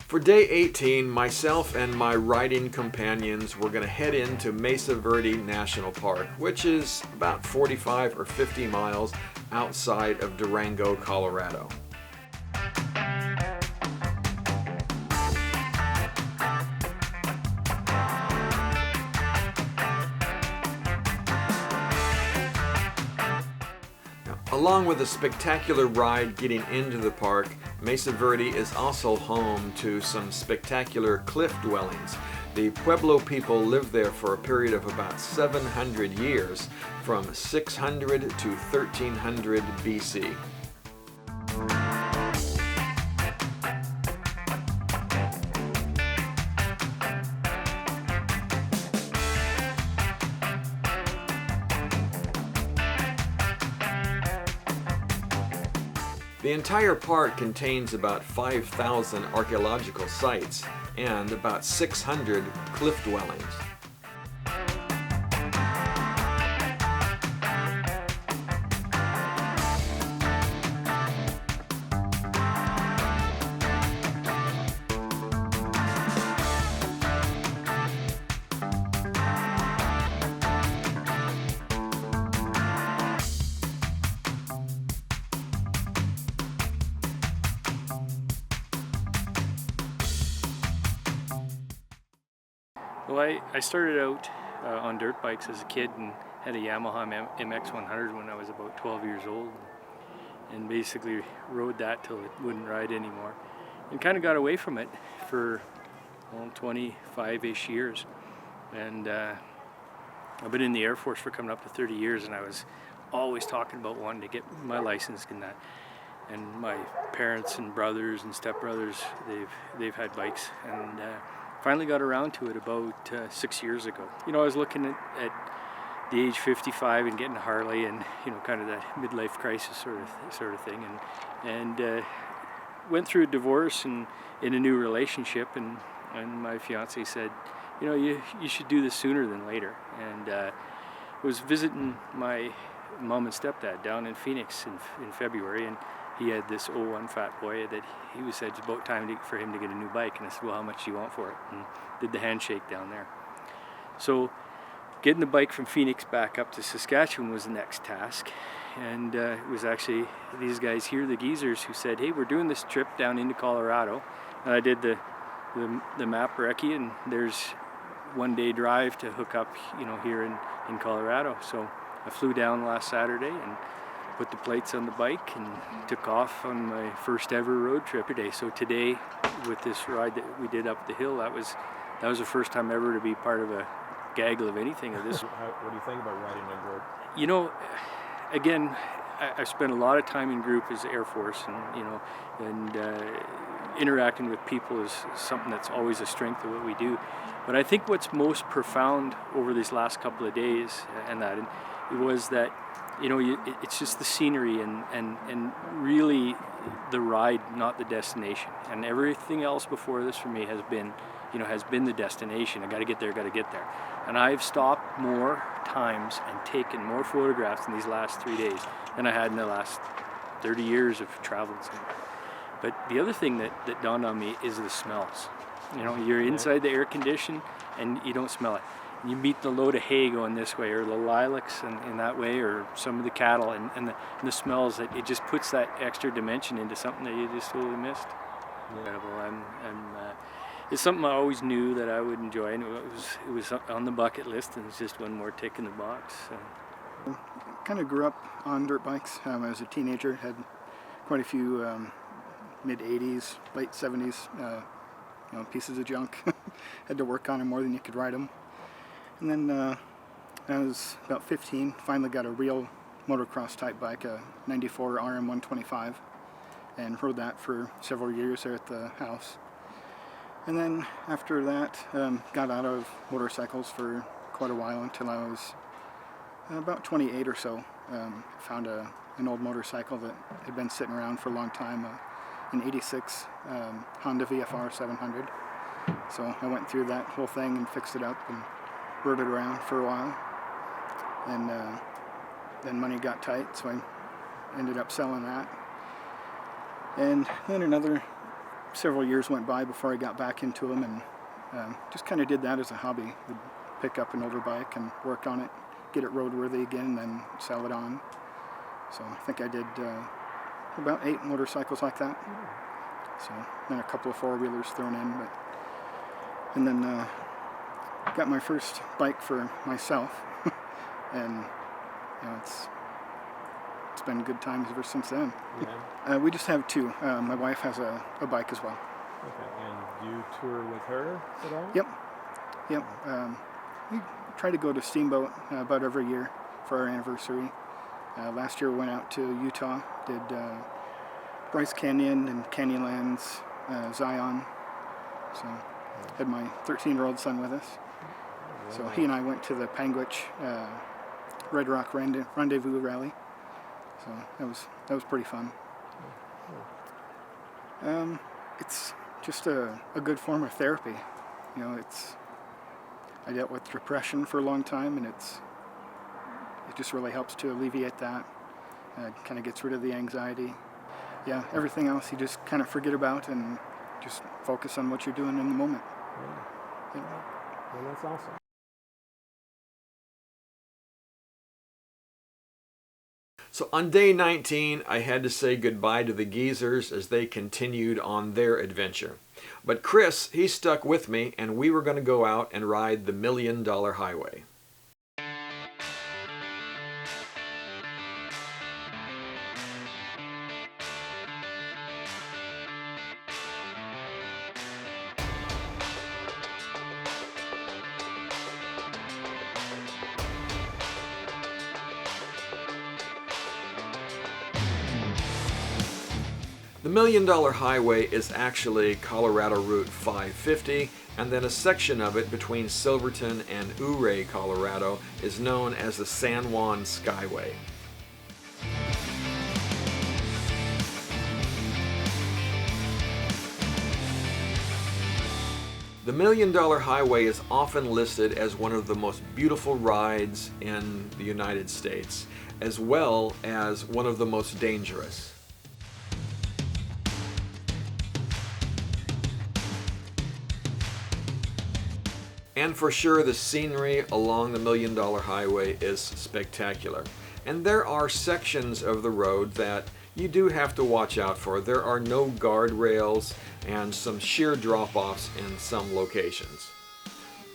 For day 18, myself and my riding companions were going to head into Mesa Verde National Park, which is about 45 or 50 miles outside of Durango, Colorado. Along with a spectacular ride getting into the park, Mesa Verde is also home to some spectacular cliff dwellings. The Pueblo people lived there for a period of about 700 years, from 600 to 1300 BC. The entire park contains about 5,000 archaeological sites and about 600 cliff dwellings. Well, I started out on dirt bikes as a kid and had a Yamaha MX100 when I was about 12 years old, and basically rode that till it wouldn't ride anymore, and kind of got away from it for 25-ish years. And I've been in the Air Force for coming up to 30 years, and I was always talking about wanting to get my license in that. And my parents and brothers and stepbrothers, they've had bikes, and finally got around to it about 6 years ago. You know, I was looking at the age 55 and getting a Harley, and kind of that midlife crisis sort of thing, and went through a divorce and in a new relationship, and my fiance said, you should do this sooner than later. And was visiting my mom and stepdad down in Phoenix in February, and he had this 01 Fat Boy that he said it's about time for him to get a new bike. And I said, well, how much do you want for it? And did the handshake down there. So getting the bike from Phoenix back up to Saskatchewan was the next task. And it was actually these guys here, the geezers, who said, hey, we're doing this trip down into Colorado. And I did the map recce, and there's 1 day drive to hook up, here in Colorado. So I flew down last Saturday and put the plates on the bike and took off on my first ever road trip today. So today, with this ride that we did up the hill, that was the first time ever to be part of a gaggle of anything of this. What do you think about riding in group? Again, I spent a lot of time in group as Air Force, and interacting with people is something that's always a strength of what we do. But I think what's most profound over these last couple of days, it was that it's just the scenery and really the ride, not the destination. And everything else before this for me has been the destination. I got to get there. And I've stopped more times and taken more photographs in these last 3 days than I had in the last 30 years of travel. But the other thing that dawned on me is the smells. You're inside the air condition and you don't smell it. You meet the load of hay going this way, or the lilacs in that way, or some of the cattle, and the smells, that it just puts that extra dimension into something that you just totally missed. Incredible. It's something I always knew that I would enjoy, and it was on the bucket list, and it's just one more tick in the box. So. Kind of grew up on dirt bikes. I was a teenager, had quite a few mid-'80s, late '70s pieces of junk. Had to work on them more than you could ride them. And then I was about 15, finally got a real motocross type bike, a 94 RM125, and rode that for several years there at the house. And then after that, got out of motorcycles for quite a while until I was about 28 or so. Found an old motorcycle that had been sitting around for a long time, an '86 Honda VFR 700. So I went through that whole thing and fixed it up and rode it around for a while, and then money got tight, so I ended up selling that. And then another several years went by before I got back into them, and just kind of did that as a hobby. Would pick up an older bike and work on it, get it roadworthy again, and then sell it on. So I think I did about 8 motorcycles like that. So then a couple of 4-wheelers thrown in, and then got my first bike for myself, and it's been good times ever since then. Yeah. We just have 2. My wife has a bike as well. Okay. And do you tour with her at all? Yep. We try to go to Steamboat about every year for our anniversary. Last year we went out to Utah, did Bryce Canyon and Canyonlands, Zion. So had my 13-year-old son with us. So he and I went to the Panguitch Red Rock Rendezvous Rally. So that was pretty fun. It's just a good form of therapy. I dealt with depression for a long time, and it just really helps to alleviate that. Kind of gets rid of the anxiety. Yeah, everything else you just kind of forget about and just focus on what you're doing in the moment. Yeah. Well, that's awesome. So on day 19, I had to say goodbye to the geezers as they continued on their adventure. But Chris, he stuck with me, and we were going to go out and ride the Million Dollar Highway. The Million Dollar Highway is actually Colorado Route 550, and then a section of it between Silverton and Ouray, Colorado, is known as the San Juan Skyway. The Million Dollar Highway is often listed as one of the most beautiful rides in the United States, as well as one of the most dangerous. And for sure, the scenery along the Million Dollar Highway is spectacular. And there are sections of the road that you do have to watch out for. There are no guardrails and some sheer drop-offs in some locations.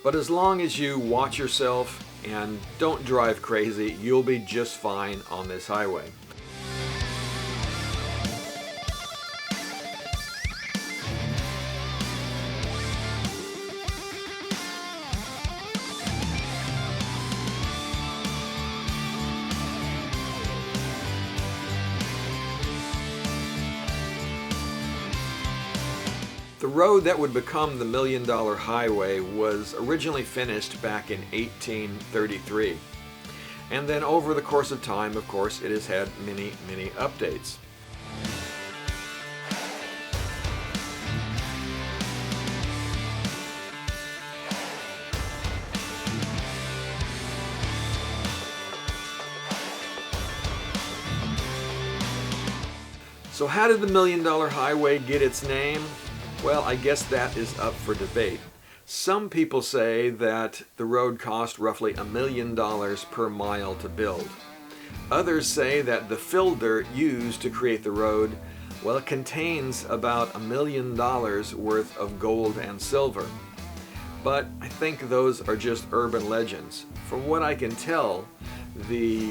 But as long as you watch yourself and don't drive crazy, you'll be just fine on this highway. The road that would become the Million Dollar Highway was originally finished back in 1833. And then over the course of time, of course, it has had many, many updates. So how did the Million Dollar Highway get its name? Well, I guess that is up for debate. Some people say that the road cost roughly $1 million per mile to build. Others say that the filter used to create the road, well, it contains about $1 million worth of gold and silver. But I think those are just urban legends. From what I can tell, the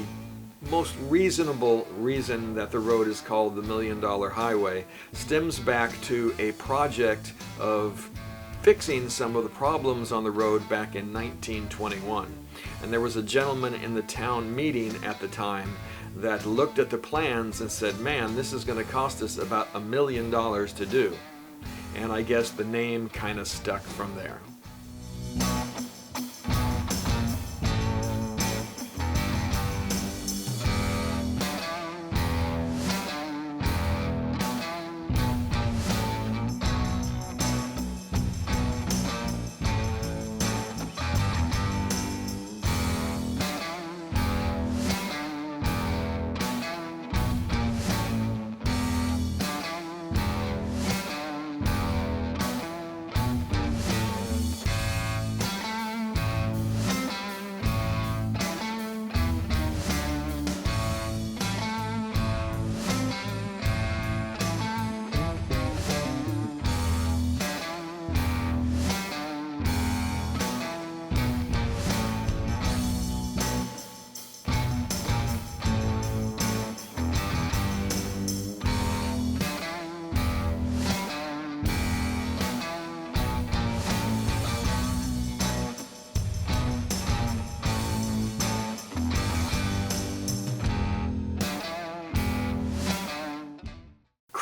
most reasonable reason that the road is called the Million Dollar Highway stems back to a project of fixing some of the problems on the road back in 1921. And there was a gentleman in the town meeting at the time that looked at the plans and said, man, this is going to cost us about $1 million to do. And I guess the name kind of stuck from there.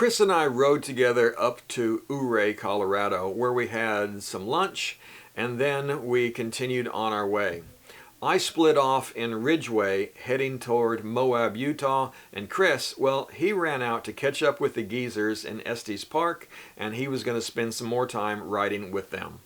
Chris and I rode together up to Ouray, Colorado, where we had some lunch, and then we continued on our way. I split off in Ridgeway, heading toward Moab, Utah, and Chris, well, he ran out to catch up with the geezers in Estes Park, and he was going to spend some more time riding with them.